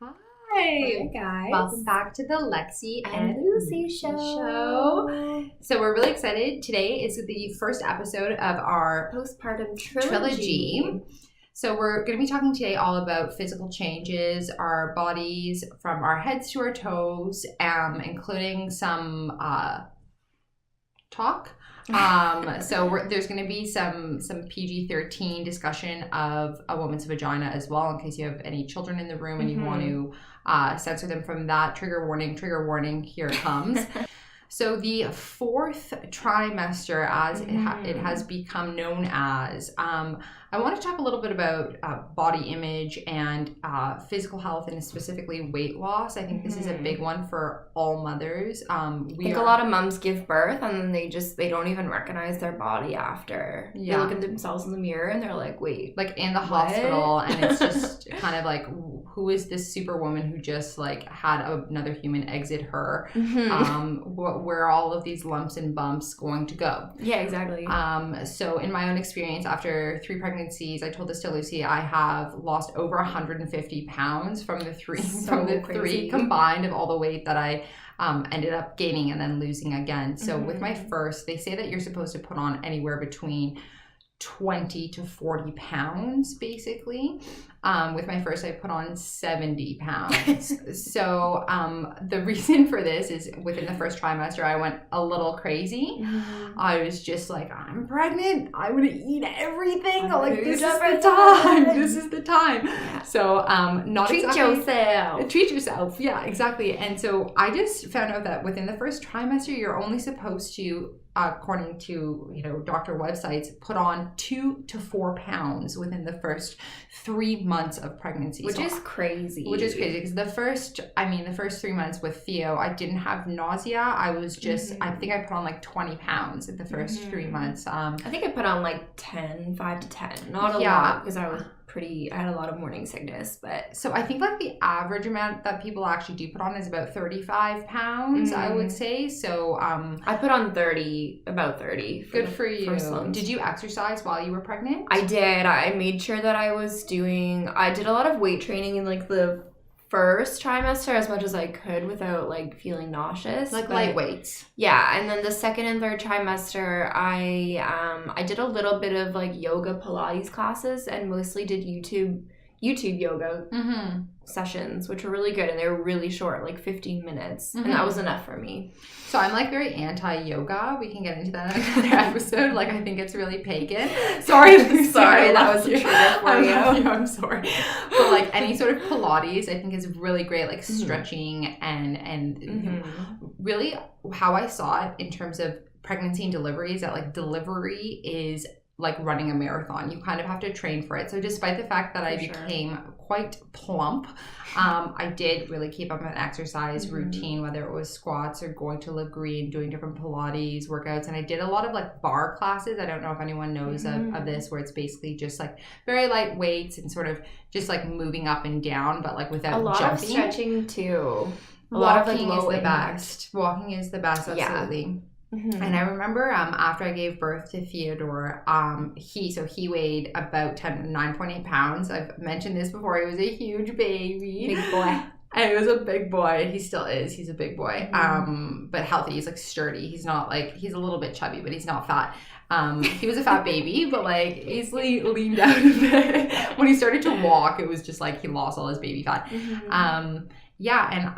Hi guys. Welcome back to the Lexi and Lucie show. So we're really excited. Today is the first episode of our Postpartum Trilogy. So we're going to be talking today all about physical changes, our bodies from our heads to our toes, including some talk. There's going to be some PG-13 discussion of a woman's vagina as well, in case you have any children in the room and you want to censor them from that. Trigger warning, here it comes. So the fourth trimester, as it has become known as, I want to talk a little bit about body image and physical health, and specifically weight loss. I think this is a big one for all mothers. I think a lot of moms give birth and then they don't even recognize their body after. Yeah. They look at themselves in the mirror and they're like, wait. Like in the hospital, and it's just kind of like, who is this superwoman who just like had another human exit her? Where are all of these lumps and bumps going to go? Yeah, exactly. So in my own experience, after 3 pregnancies, I told this to Lucie, I have lost over 150 pounds from the three combined of all the weight that I ended up gaining and then losing again. So with my first, they say that you're supposed to put on anywhere between 20 to 40 pounds, basically. With my first, I put on 70 pounds. So the reason for this is within the first trimester, I went a little crazy. I was just like, I'm pregnant. I'm going to eat everything. This is the time. Yeah. So treat yourself. Yeah, exactly. And so I just found out that within the first trimester, you're only supposed to, according to doctor websites, put on 2 to 4 pounds within the first 3 months of pregnancy, which is crazy because the first 3 months with Theo, I didn't have nausea. I was just I think I put on like 20 pounds in the first 3 months. I think I put on like 5 to 10, not a lot, because I had a lot of morning sickness. But so I think like the average amount that people actually do put on is about 35 pounds, I would say. So I put on about 30. Good for you. Did you exercise while you were pregnant? I did. I made sure that I did a lot of weight training in like the first trimester as much as I could without like feeling nauseous, light weights. Yeah, and then the second and third trimester, I did a little bit of like yoga Pilates classes and mostly did YouTube yoga sessions, which were really good, and they were really short, like 15 minutes, and that was enough for me. So I'm like very anti-yoga. We can get into that in another episode. Like I think it's really pagan. Sorry, that was a trigger for you. I'm sorry. But like any sort of Pilates, I think is really great, like stretching and really how I saw it in terms of pregnancy and delivery is that like delivery is like running a marathon. You kind of have to train for it. So despite the fact that I became quite plump, I did really keep up an exercise routine, whether it was squats or going to Live Green, doing different Pilates workouts. And I did a lot of like bar classes. I don't know if anyone knows of this, where it's basically just like very light weights and sort of just like moving up and down, but like without jumping. A lot of stretching too. Walking is the best. Walking is the best, absolutely. Yeah. And I remember after I gave birth to Theodore, he weighed about 9.8 pounds. I've mentioned this before. He was a huge baby. Big boy. And he was a big boy. He still is. He's a big boy. But healthy. He's like sturdy. He's not like, he's a little bit chubby, but he's not fat. He was a fat baby, but like easily leaned out a bit. When he started to walk, it was just like he lost all his baby fat. Yeah, and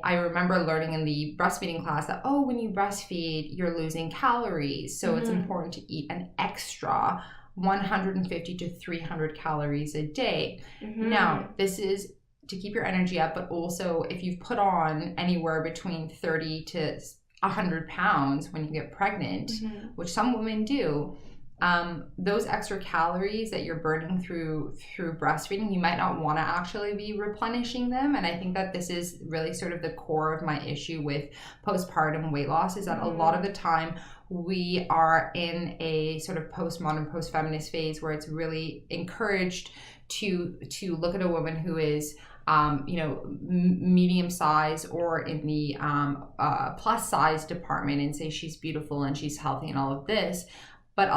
I remember learning in the breastfeeding class that, when you breastfeed, you're losing calories. So it's important to eat an extra 150 to 300 calories a day. Now, this is to keep your energy up, but also if you've put on anywhere between 30 to 100 pounds when you get pregnant, which some women do, those extra calories that you're burning through breastfeeding, you might not want to actually be replenishing them. And I think that this is really sort of the core of my issue with postpartum weight loss, is that a lot of the time we are in a sort of postmodern, post-feminist phase where it's really encouraged to look at a woman who is medium size or in the plus size department and say she's beautiful and she's healthy and all of this. But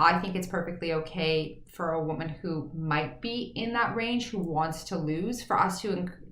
I think it's perfectly okay for a woman who might be in that range, who wants to lose, for us to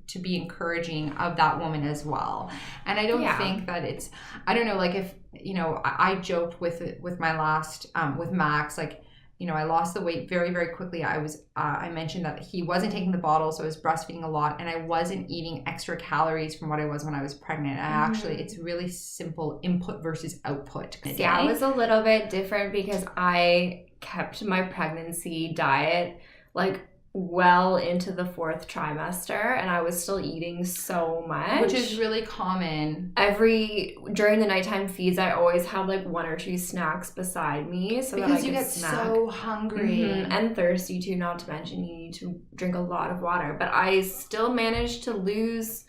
to be encouraging of that woman as well. And I don't think that it's, I don't know, like if, you know, I joked with my last, with Max, like, you know, I lost the weight very, very quickly. I mentioned that he wasn't taking the bottle, so I was breastfeeding a lot, and I wasn't eating extra calories from what I was when I was pregnant. It's really simple input versus output. Yeah, it was a little bit different because I kept my pregnancy diet like well into the 4th trimester, and I was still eating so much, which is really common. During the nighttime feeds, I always had like 1 or 2 snacks beside me so because that I could you get snack. so hungry and thirsty too. Not to mention you need to drink a lot of water. But I still managed to lose,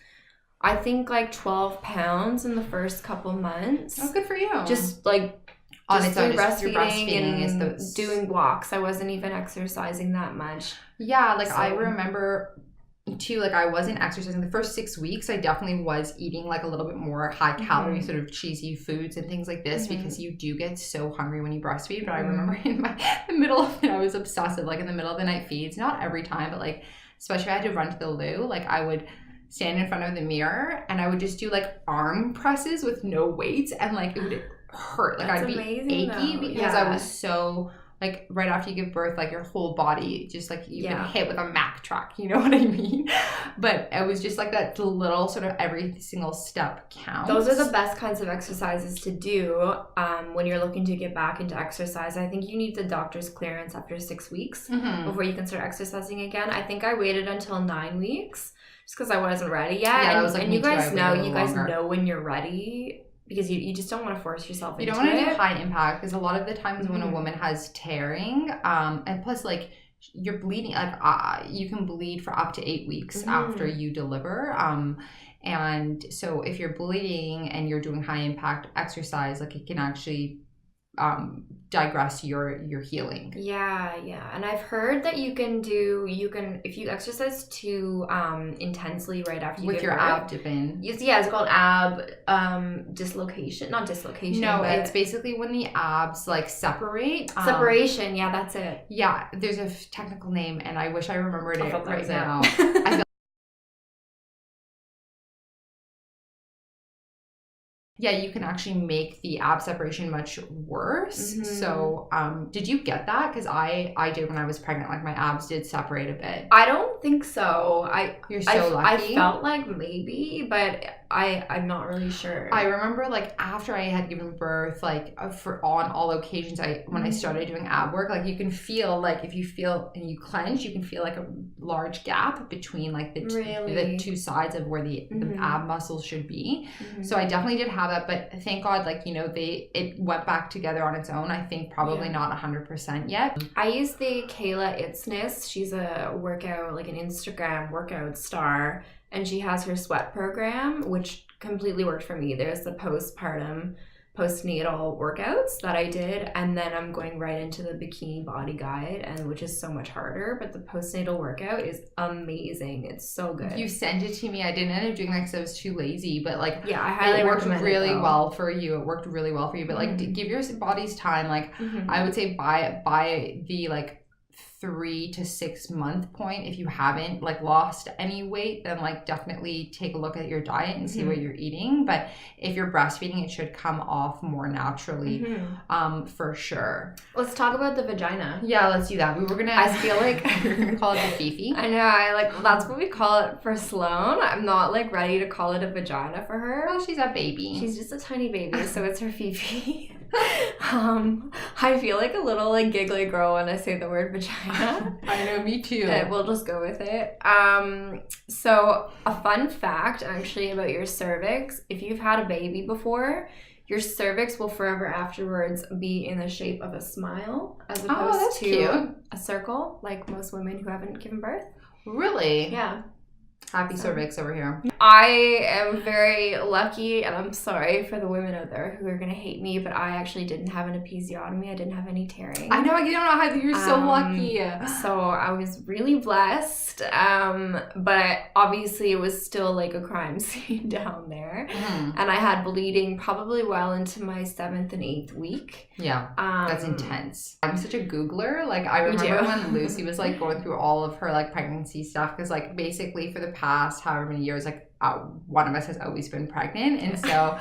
I think, like 12 pounds in the first couple months. Oh, good for you. Just like on its own, breastfeeding and doing walks. I wasn't even exercising that much. Yeah, like I remember too, like I wasn't exercising the first 6 weeks. I definitely was eating like a little bit more high calorie sort of cheesy foods and things like this because you do get so hungry when you breastfeed. But I remember in the middle of it, I was obsessive, like in the middle of the night feeds, not every time, but like especially if I had to run to the loo, like I would stand in front of the mirror and I would just do like arm presses with no weights, and like it would hurt. Like I'd be achy because I was so, like right after you give birth, like your whole body just like you get hit with a Mack truck, you know what I mean? But it was just like that little sort of every single step counts. Those are the best kinds of exercises to do when you're looking to get back into exercise. I think you need the doctor's clearance after 6 weeks before you can start exercising again. I think I waited until 9 weeks just because I wasn't ready yet. Yeah, and you guys know when you're ready. Because you just don't want to force yourself into it. You don't want to do high impact because a lot of the times when a woman has tearing, and plus like you're bleeding, like you can bleed for up to 8 weeks after you deliver. And so if you're bleeding and you're doing high impact exercise, like it can actually digress your healing. Yeah. And I've heard that you can if you exercise too intensely right after you with give your birth, abdomen. Yeah, it's called ab dislocation. Not dislocation. No, but it's basically when the abs like separate. Separation, yeah, that's it. Yeah, there's a technical name and I wish I remembered it right now. Yeah, you can actually make the ab separation much worse. So, did you get that? Because I did when I was pregnant. Like my abs did separate a bit. I don't think so. You're so lucky. I felt like maybe, but I'm not really sure. I remember like after I had given birth, like on all occasions, when I started doing ab work, like you can feel like if you feel and you clench, you can feel like a large gap between like the two sides of where the ab muscles should be. So I definitely did have that, but thank God, like, you know, it went back together on its own. I think probably not 100% yet. I use the Kayla Itznis. She's a workout, like an Instagram workout star, and she has her sweat program, which completely worked for me. There's the postnatal workouts that I did, and then I'm going right into the bikini body guide, and which is so much harder, but the postnatal workout is amazing. It's so good. You sent it to me. I didn't end up doing that because I was too lazy, but like I highly recommend it. It worked really well for you. It worked really well for you, but like give your bodies time. Like I would say by the like 3 to 6 month point, if you haven't like lost any weight, then like definitely take a look at your diet and see what you're eating. But if you're breastfeeding, it should come off more naturally, for sure. Let's talk about the vagina. Yeah, let's do that. I feel like we're gonna call it the Fifi. I know, that's what we call it for Sloan. I'm not like ready to call it a vagina for her. Well, she's a baby. She's just a tiny baby, so it's her Fifi. I feel like a little like giggly girl when I say the word vagina. I know, me too. We'll just go with it. So a fun fact actually about your cervix: if you've had a baby before, your cervix will forever afterwards be in the shape of a smile as opposed to cute. A circle, like most women who haven't given birth. Really? Yeah. Happy cervix over here. I am very lucky, and I'm sorry for the women out there who are going to hate me, but I actually didn't have an episiotomy. I didn't have any tearing. I know, you don't know how you're so lucky. So I was really blessed, but obviously it was still like a crime scene down there. And I had bleeding probably well into my 7th and 8th week. Yeah, that's intense. I'm such a Googler. Like, I remember when Lucy was like going through all of her like pregnancy stuff, because like basically for the past however many years, like one of us has always been pregnant, and so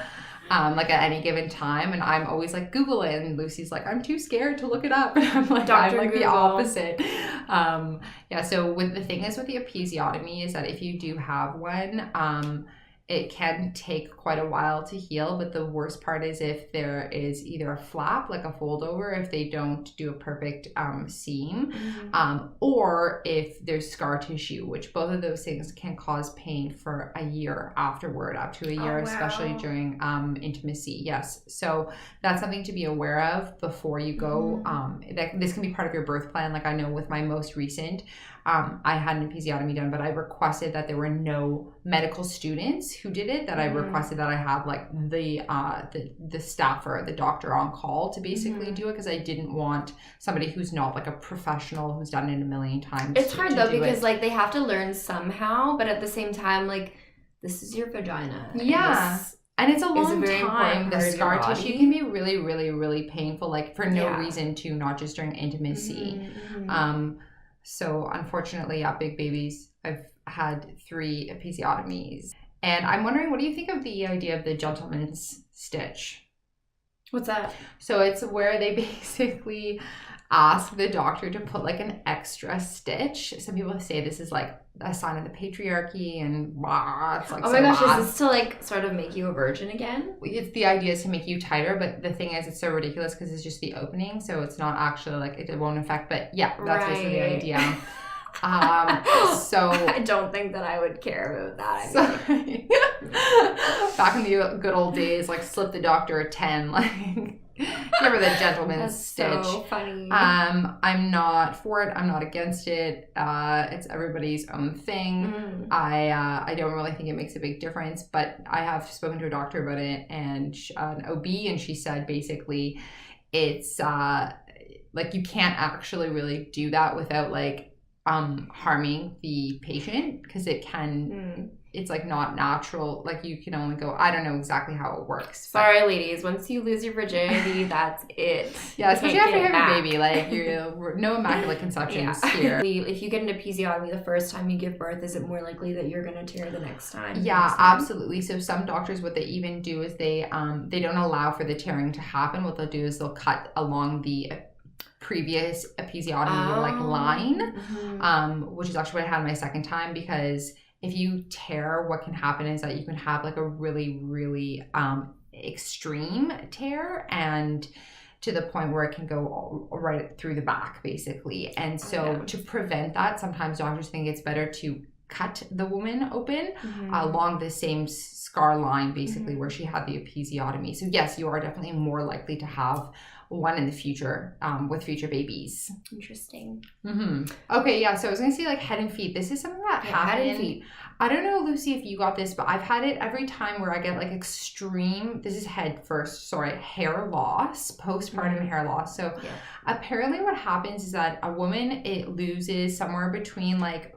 like at any given time, and I'm always like Google it, and Lucy's like, I'm too scared to look it up, and I'm like, I'm like Google. The opposite. Yeah, so the thing is with the episiotomy is that if you do have one, it can take quite a while to heal, but the worst part is if there is either a flap, like a fold over, if they don't do a perfect seam, or if there's scar tissue, which both of those things can cause pain for a year afterward, up to a year, especially during intimacy. Yes. So that's something to be aware of before you go. This can be part of your birth plan. Like I know with my most recent, I had an episiotomy done, but I requested that there were no medical students who did it, that I requested that I have like the staff or the doctor on call to basically do it, because I didn't want somebody who's not like a professional who's done it a million times. It's hard though, because like they have to learn somehow, but at the same time, like this is your vagina. Yeah. And it's a long time. The scar tissue can be really, really, really painful, like for no reason too, not just during intimacy. So unfortunately, big babies. I've had 3 episiotomies. And I'm wondering, what do you think of the idea of the gentleman's stitch? What's that? So it's where they basically ask the doctor to put like an extra stitch. Some people say this is like a sign of the patriarchy, and it's like, oh my gosh, is this to like sort of make you a virgin again? It's the idea is to make you tighter, but the thing is, it's so ridiculous because it's just the opening, so it's not actually like it won't affect. But yeah, that's basically the idea. So I don't think that I would care about that. Back in the good old days, like slip the doctor a 10, like. Give her the gentleman's stitch. So funny. I'm not for it. I'm not against it. It's everybody's own thing. I don't really think it makes a big difference, but I have spoken to a doctor about it, and an OB, and she said basically it's like you can't actually really do that without like harming the patient, because it can it's like not natural. Like you can only go, I don't know exactly how it works. Sorry, ladies. Once you lose your virginity, that's it. Yeah, especially after you have a baby. Like you're no immaculate conceptions here. If you get an episiotomy the first time you give birth, is it more likely that you're going to tear the next time? Yeah, absolutely. So some doctors, what they even do is they don't allow for the tearing to happen. What they'll do is they'll cut along the previous episiotomy like line, which is actually what I had my second time, because if you tear, what can happen is that you can have like a really, really extreme tear, and to the point where it can go right through the back, basically. And so to prevent that, sometimes doctors think it's better to cut the woman open along the same scar line, basically, where she had the episiotomy. So yes, you are definitely more likely to have one in the future with future babies. Interesting. Okay, yeah, so I was gonna say like head and feet. This is something that happened. Head and feet. I don't know, Lucy, if you got this, but I've had it every time where I get like extreme, this is hair loss, postpartum hair loss. So apparently what happens is that a woman, it loses somewhere between like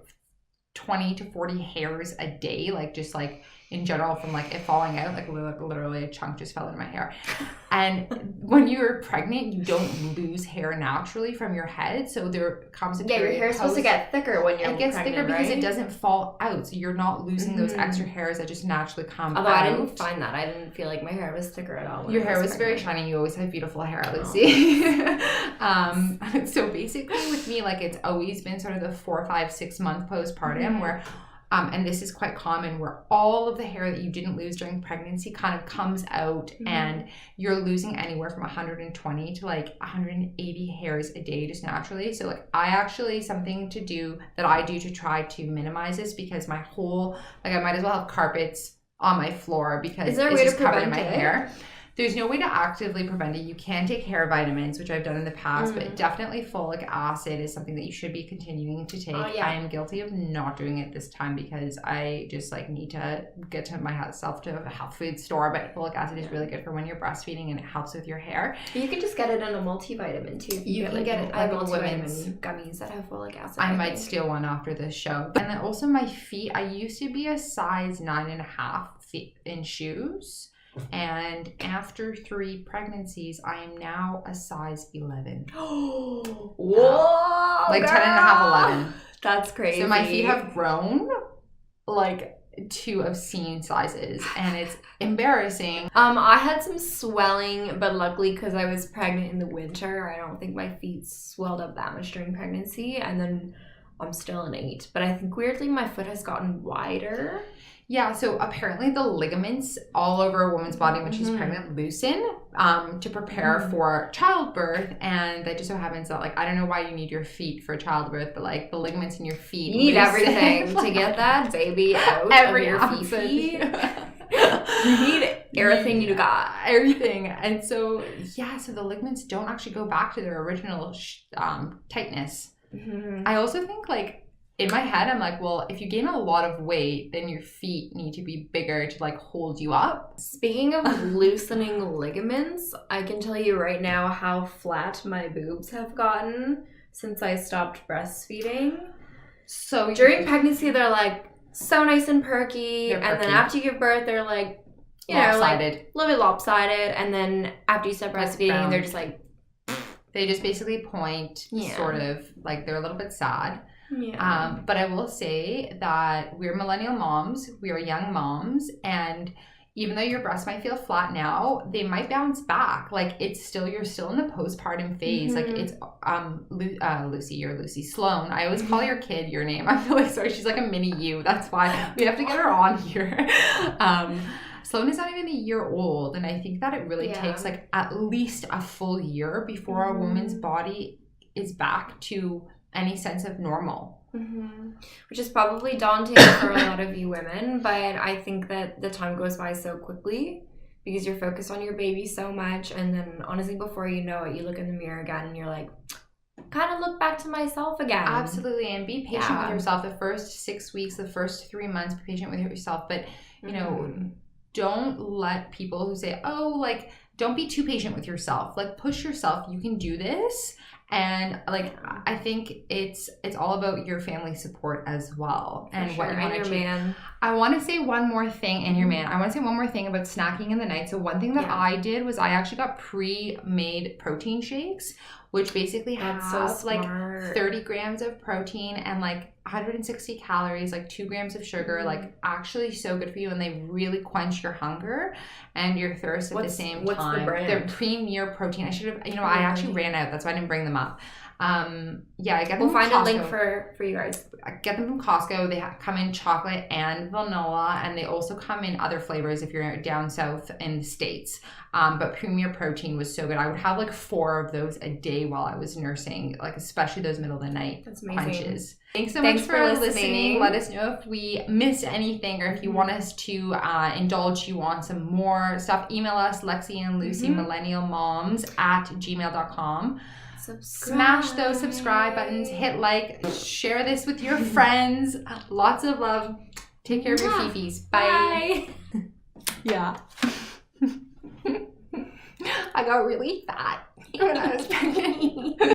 20 to 40 hairs a day, like just like in general from like it falling out, like literally a chunk just fell into my hair. And when you're pregnant, you don't lose hair naturally from your head, so there comes a period. Your hair's supposed to get thicker when you're pregnant. It gets thicker because it doesn't fall out, so you're not losing those extra hairs that just naturally come out. Although I didn't find that. I didn't feel like my hair was thicker at all. Your hair was very shiny. You always have beautiful hair, Lucy. So basically with me, like it's always been sort of the 4, 5, 6 month postpartum where and this is quite common, where all of the hair that you didn't lose during pregnancy kind of comes out, and you're losing anywhere from 120 to like 180 hairs a day just naturally. So like something to do that I do to try to minimize this, because my whole, like I might as well have carpets on my floor because is there a it's way just to covered in prevent my it? hair. there's no way to actively prevent it. You can take hair vitamins, which I've done in the past, but definitely folic acid is something that you should be continuing to take. I am guilty of not doing it this time because I just like need to get to myself to a health food store, but folic acid is really good for when you're breastfeeding and it helps with your hair. You can just get it in a multivitamin too. You can get it. I have multivitamin gummies that have folic acid. I might steal one after this show. And then also my feet, I used to be a size 9.5 feet in shoes. And after 3 pregnancies, I am now a size 11. Whoa! Like 10.5, 11. That's crazy. So my feet have grown like to obscene sizes, and it's embarrassing. I had some swelling, but luckily because I was pregnant in the winter, I don't think my feet swelled up that much during pregnancy, and then I'm still an 8. But I think weirdly my foot has gotten wider. Yeah, so apparently the ligaments all over a woman's body when she's pregnant loosen to prepare for childbirth, and that just so happens that, like, I don't know why you need your feet for childbirth, but like the ligaments in your feet, you need everything to get that baby out of your feet. You need everything you got. Everything. And so, so the ligaments don't actually go back to their original tightness. I also think, like, in my head, I'm like, well, if you gain a lot of weight, then your feet need to be bigger to like hold you up. Speaking of loosening ligaments, I can tell you right now how flat my boobs have gotten since I stopped breastfeeding. So during pregnancy, they're like so nice and perky. And then after you give birth, they're like, you know, like a little bit lopsided. And then after you stop breastfeeding, they're just like, they just basically point, sort of like they're a little bit sad. Yeah. But I will say that we're millennial moms, we are young moms, and even though your breasts might feel flat now, they might bounce back. Like it's still, you're still in the postpartum phase. Like it's Lucy or Lucy Sloan. I always call your kid your name. I feel like, sorry, she's like a mini you. That's why we have to get her on here. Sloan is not even a year old, and I think that it really takes like at least a full year before a woman's body is back to any sense of normal. Which is probably daunting for a lot of you women, but I think that the time goes by so quickly because you're focused on your baby so much, and then honestly before you know it, you look in the mirror again and you're like, kind of look back to myself again. Absolutely. And be patient with yourself the first 6 weeks, the first 3 months. Be patient with yourself, but you know, don't let people who say, oh, like, don't be too patient with yourself. Like, push yourself. You can do this. And like, I think it's all about your family support as well, and what you want to achieve. Man. I want to say one more thing, and your man. I want to say one more thing about snacking in the night. So one thing that I did was I actually got pre-made protein shakes, which basically have like 30 grams of protein and like 160 calories, like 2 grams of sugar, like actually so good for you, and they really quench your hunger and your thirst at the same time. What's the brand? They're Premier Protein. I should have, I actually ran out. That's why I didn't bring them up. I get them. We'll find a link for you guys. I get them from Costco. They come in chocolate and vanilla, and they also come in other flavors if you're down south in the States. But Premier Protein was so good. I would have like 4 of those a day while I was nursing, like especially those middle of the night punches. Thanks so much for listening. Let us know if we missed anything, or if you want us to indulge you on some more stuff. Email us, lexiandluciemillennialmoms @gmail.com. Smash those subscribe buttons, hit like, share this with your friends. Lots of love. Take care of your fifis. Bye. Yeah. I got really fat when I was pregnant.